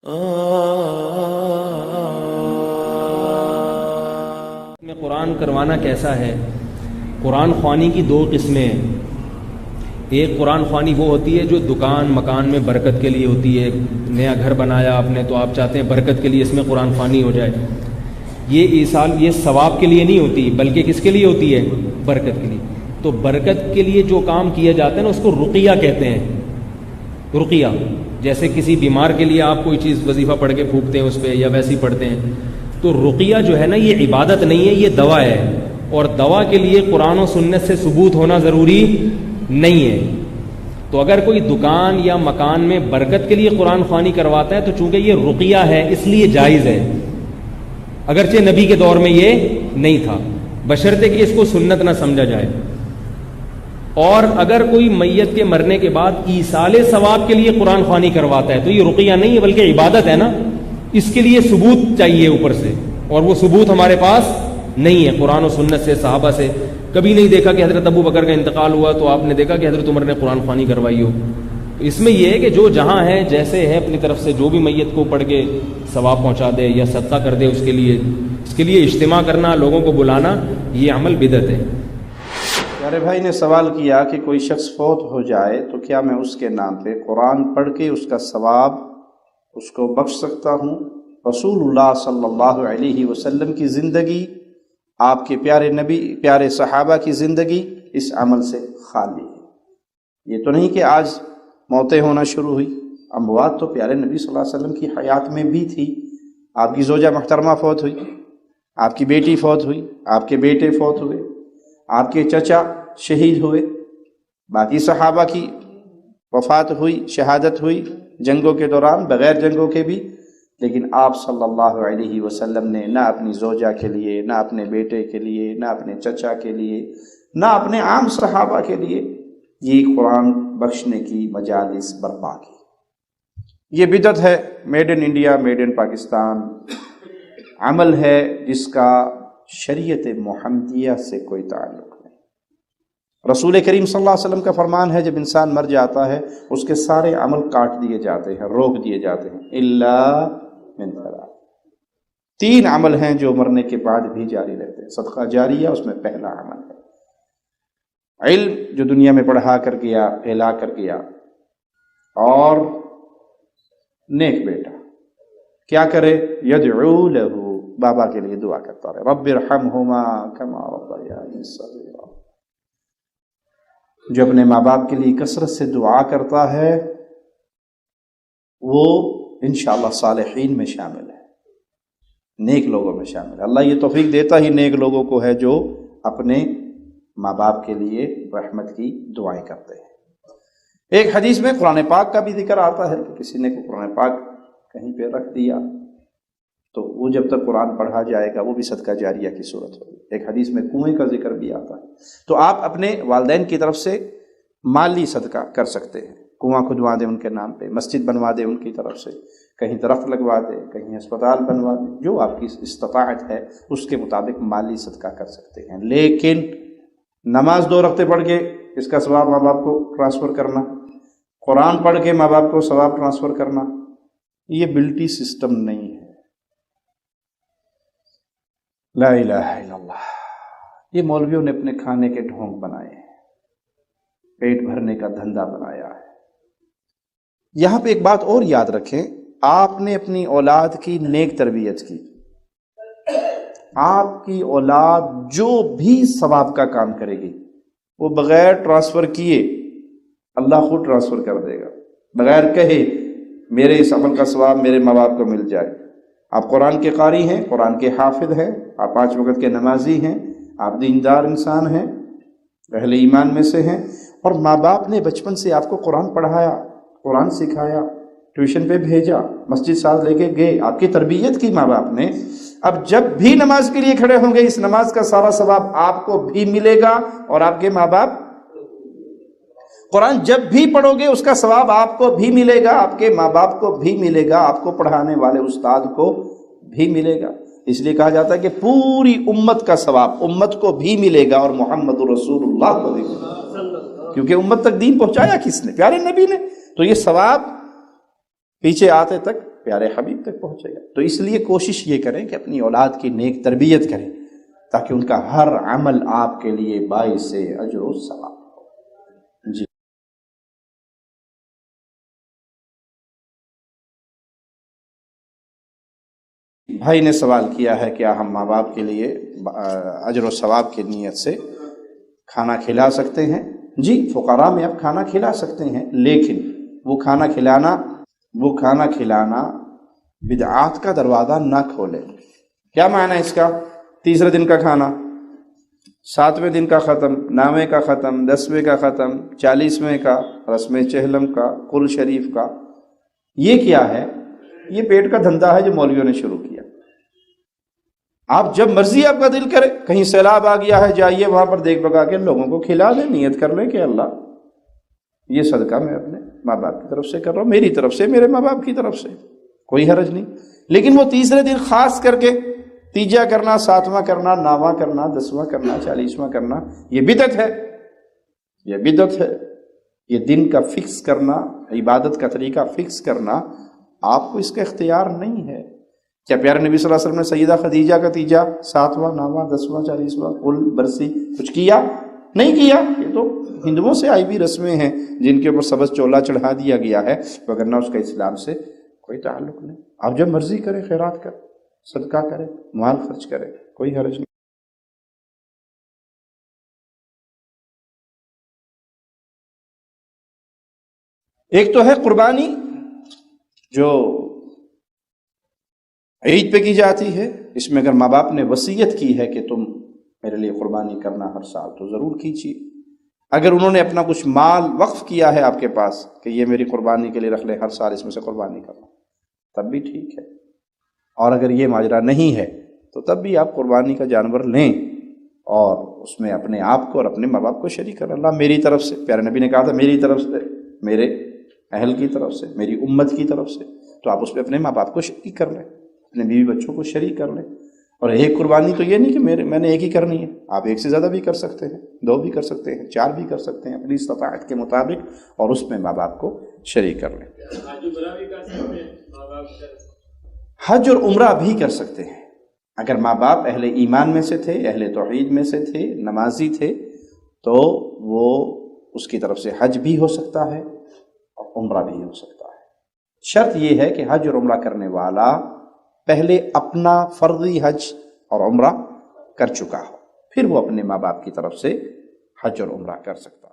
میں قرآن کروانا کیسا ہے؟ قرآن خوانی کی دو قسمیں ہیں۔ ایک قرآن خوانی وہ ہوتی ہے جو دکان مکان میں برکت کے لیے ہوتی ہے، نیا گھر بنایا آپ نے تو آپ چاہتے ہیں برکت کے لیے اس میں قرآن خوانی ہو جائے۔ یہ ثواب کے لیے نہیں ہوتی، بلکہ کس کے لیے ہوتی ہے؟ برکت کے لیے۔ تو برکت کے لیے جو کام کیا جاتا ہے نا اس کو رقیہ کہتے ہیں۔ رقیہ جیسے کسی بیمار کے لیے آپ کوئی چیز وظیفہ پڑھ کے پھونکتے ہیں اس پہ یا ویسے ہی پڑھتے ہیں، تو رقیہ جو ہے نا یہ عبادت نہیں ہے، یہ دوا ہے، اور دوا کے لیے قرآن و سنت سے ثبوت ہونا ضروری نہیں ہے۔ تو اگر کوئی دکان یا مکان میں برکت کے لیے قرآن خوانی کرواتا ہے تو چونکہ یہ رقیہ ہے اس لیے جائز ہے، اگرچہ نبی کے دور میں یہ نہیں تھا، بشرطے کہ اس کو سنت نہ سمجھا جائے۔ اور اگر کوئی میت کے مرنے کے بعد ایصال ثواب کے لیے قرآن خوانی کرواتا ہے تو یہ رقیہ نہیں ہے بلکہ عبادت ہے نا، اس کے لیے ثبوت چاہیے اوپر سے، اور وہ ثبوت ہمارے پاس نہیں ہے قرآن و سنت سے، صحابہ سے۔ کبھی نہیں دیکھا کہ حضرت ابو بکر کا انتقال ہوا تو آپ نے دیکھا کہ حضرت عمر نے قرآن خوانی کروائی ہو۔ اس میں یہ ہے کہ جو جہاں ہے جیسے ہے اپنی طرف سے جو بھی میت کو پڑھ کے ثواب پہنچا دے یا صدقہ کر دے، اس کے لیے اجتماع کرنا، لوگوں کو بلانا، یہ عمل بدعت ہے۔ پیارے بھائی نے سوال کیا کہ کوئی شخص فوت ہو جائے تو کیا میں اس کے نام پہ قرآن پڑھ کے اس کا ثواب اس کو بخش سکتا ہوں؟ رسول اللہ صلی اللہ علیہ وسلم کی زندگی، آپ کے پیارے نبی، پیارے صحابہ کی زندگی اس عمل سے خالی ہے۔ یہ تو نہیں کہ آج موتیں ہونا شروع ہوئی، اموات تو پیارے نبی صلی اللہ علیہ وسلم کی حیات میں بھی تھی۔ آپ کی زوجہ محترمہ فوت ہوئی، آپ کی بیٹی فوت ہوئی، آپ کے بیٹے فوت ہوئے، آپ کے چچا شہید ہوئے، باقی صحابہ کی وفات ہوئی، شہادت ہوئی جنگوں کے دوران، بغیر جنگوں کے بھی، لیکن آپ صلی اللہ علیہ وسلم نے نہ اپنی زوجہ کے لیے، نہ اپنے بیٹے کے لیے، نہ اپنے چچا کے لیے، نہ اپنے عام صحابہ کے لیے یہ قرآن بخشنے کی مجالس برپا کی۔ یہ بدعت ہے، made in India, made in Pakistan عمل ہے جس کا شریعت محمدیہ سے کوئی تعلق نہیں۔ رسول کریم صلی اللہ علیہ وسلم کا فرمان ہے جب انسان مر جاتا ہے اس کے سارے عمل کاٹ دیے جاتے ہیں، روک دیے جاتے ہیں، الا من ثلاث۔ تین عمل ہیں جو مرنے کے بعد بھی جاری رہتے ہیں۔ صدقہ جاریہ اس میں پہلا عمل ہے، علم جو دنیا میں پڑھا کر گیا، پھیلا کر گیا، اور نیک بیٹا کیا کرے؟ یدعو لہو، بابا کے لیے دعا کرتا رہے، رب ارحمہما کما ربیانی صغیرا۔ جو اپنے ماں باپ کے لیے کثرت سے دعا کرتا ہے وہ انشاءاللہ صالحین میں شامل ہے، نیک لوگوں میں شامل ہے۔ اللہ یہ توفیق دیتا ہی نیک لوگوں کو ہے جو اپنے ماں باپ کے لیے رحمت کی دعائیں کرتے ہیں۔ ایک حدیث میں قرآن پاک کا بھی ذکر آتا ہے کہ کسی نے قرآن پاک کہیں پہ رکھ دیا تو وہ جب تک قرآن پڑھا جائے گا وہ بھی صدقہ جاریہ کی صورت ہوگی۔ ایک حدیث میں کنویں کا ذکر بھی آتا ہے۔ تو آپ اپنے والدین کی طرف سے مالی صدقہ کر سکتے ہیں، کنواں کھدوا دیں ان کے نام پہ، مسجد بنوا دیں ان کی طرف سے، کہیں درخت لگوا دیں، کہیں اسپتال بنوا دیں، جو آپ کی استطاعت ہے اس کے مطابق مالی صدقہ کر سکتے ہیں۔ لیکن نماز 2 رکعتیں پڑھ کے اس کا ثواب ماں باپ کو ٹرانسفر کرنا، قرآن پڑھ کے ماں باپ کو ثواب ٹرانسفر کرنا، یہ بلٹی سسٹم نہیں ہے۔ لا الہ الا اللہ، یہ مولویوں نے اپنے کھانے کے ڈھونگ بنائے ہیں، پیٹ بھرنے کا دھندا بنایا ہے۔ یہاں پہ ایک بات اور یاد رکھیں، آپ نے اپنی اولاد کی نیک تربیت کی، آپ کی اولاد جو بھی ثواب کا کام کرے گی وہ بغیر ٹرانسفر کیے اللہ خود ٹرانسفر کر دے گا، بغیر کہے میرے اس عمل کا ثواب میرے ماں باپ کو مل جائے۔ آپ قرآن کے قاری ہیں، قرآن کے حافظ ہیں، آپ 5 وقت کے نمازی ہیں، آپ دیندار انسان ہیں، اہل ایمان میں سے ہیں، اور ماں باپ نے بچپن سے آپ کو قرآن پڑھایا، قرآن سکھایا، ٹیوشن پہ بھیجا، مسجد ساتھ لے کے گئے، آپ کی تربیت کی ماں باپ نے۔ اب جب بھی نماز کے لیے کھڑے ہوں گے اس نماز کا سارا ثواب آپ کو بھی ملے گا اور آپ کے ماں باپ، قرآن جب بھی پڑھو گے اس کا ثواب آپ کو بھی ملے گا، آپ کے ماں باپ کو بھی ملے گا، آپ کو پڑھانے والے استاد کو بھی ملے گا۔ اس لیے کہا جاتا ہے کہ پوری امت کا ثواب امت کو بھی ملے گا اور محمد رسول اللہ کو بھی ملے گا، کیونکہ امت تک دین پہنچایا کس نے؟ پیارے نبی نے۔ تو یہ ثواب پیچھے آتے تک پیارے حبیب تک پہنچے گا۔ تو اس لیے کوشش یہ کریں کہ اپنی اولاد کی نیک تربیت کریں تاکہ ان کا ہر عمل آپ کے لیے باعث اجر و ثواب ہو۔ جی بھائی نے سوال کیا ہے کیا ہم ماں باپ کے لیے اجر و ثواب کی نیت سے کھانا کھلا سکتے ہیں؟ جی، فقراء میں اب کھانا کھلا سکتے ہیں، لیکن وہ کھانا کھلانا بدعات کا دروازہ نہ کھولے۔ کیا معنی ہے اس کا؟ تیسرے دن کا کھانا، 7ویں دن کا ختم، 9ویں کا ختم، 10ویں کا ختم، 40ویں کا، رسم چہلم کا، قل شریف کا، یہ کیا ہے؟ یہ پیٹ کا دھندا ہے جو مولویوں نے شروع کیا۔ آپ جب مرضی آپ کا دل کرے، کہیں سیلاب آ گیا ہے، جائیے وہاں پر دیکھ بگا کے لوگوں کو کھلا دیں، نیت کر لیں کہ اللہ یہ صدقہ میں اپنے ماں باپ کی طرف سے کر رہا ہوں، میری طرف سے، میرے ماں باپ کی طرف سے، کوئی حرج نہیں۔ لیکن وہ تیسرے دن خاص کر کے تیجا کرنا، 7واں کرنا، 9واں کرنا، 10واں کرنا، 40واں کرنا، یہ بدعت ہے، یہ بدعت ہے۔ یہ دن کا فکس کرنا، عبادت کا طریقہ فکس کرنا آپ کو اس کا اختیار نہیں ہے۔ کیا پیارے نبی صلی اللہ علیہ وسلم نے سیدہ خدیجہ کا تیجا 7واں، 9واں، 10واں، 40واں، قل، برسی کچھ کیا؟ نہیں کیا۔ یہ تو ہندوؤں سے آئی بھی رسمیں ہیں جن کے اوپر سبز چولا چڑھا دیا گیا ہے، وگرنہ اس کا اسلام سے کوئی تعلق نہیں۔ آپ جب مرضی کریں خیرات کریں، صدقہ کریں، مال خرچ کریں، کوئی حرج نہیں۔ ایک تو ہے قربانی جو عید پہ کی جاتی ہے، اس میں اگر ماں باپ نے وصیت کی ہے کہ تم میرے لیے قربانی کرنا ہر سال تو ضرور کیجیے۔ اگر انہوں نے اپنا کچھ مال وقف کیا ہے آپ کے پاس کہ یہ میری قربانی کے لیے رکھ لیں، ہر سال اس میں سے قربانی کرنا، تب بھی ٹھیک ہے۔ اور اگر یہ ماجرا نہیں ہے تو تب بھی آپ قربانی کا جانور لیں اور اس میں اپنے آپ کو اور اپنے ماں باپ کو شریک کریں۔ اللہ میری طرف سے، پیارے نبی نے کہا تھا میری طرف سے، میرے اہل کی طرف سے، میری امت کی طرف سے، تو آپ اس میں اپنے ماں باپ کو شریک کر لیں، اپنے بیوی بچوں کو شریک کر لیں۔ اور ایک قربانی تو یہ نہیں کہ میں نے ایک ہی کرنی ہے، آپ ایک سے زیادہ بھی کر سکتے ہیں، 2 بھی کر سکتے ہیں، 4 بھی کر سکتے ہیں، اپنی استطاعت کے مطابق، اور اس میں ماں باپ کو شریک کر لیں۔ حج اور عمرہ بھی کر سکتے ہیں اگر ماں باپ اہل ایمان میں سے تھے، اہل توحید میں سے تھے، نمازی تھے، تو وہ اس کی طرف سے حج بھی ہو سکتا ہے اور عمرہ بھی ہو سکتا ہے۔ شرط یہ ہے کہ حج اور عمرہ کرنے والا پہلے اپنا فرضی حج اور عمرہ کر چکا ہو، پھر وہ اپنے ماں باپ کی طرف سے حج اور عمرہ کر سکتا ہے۔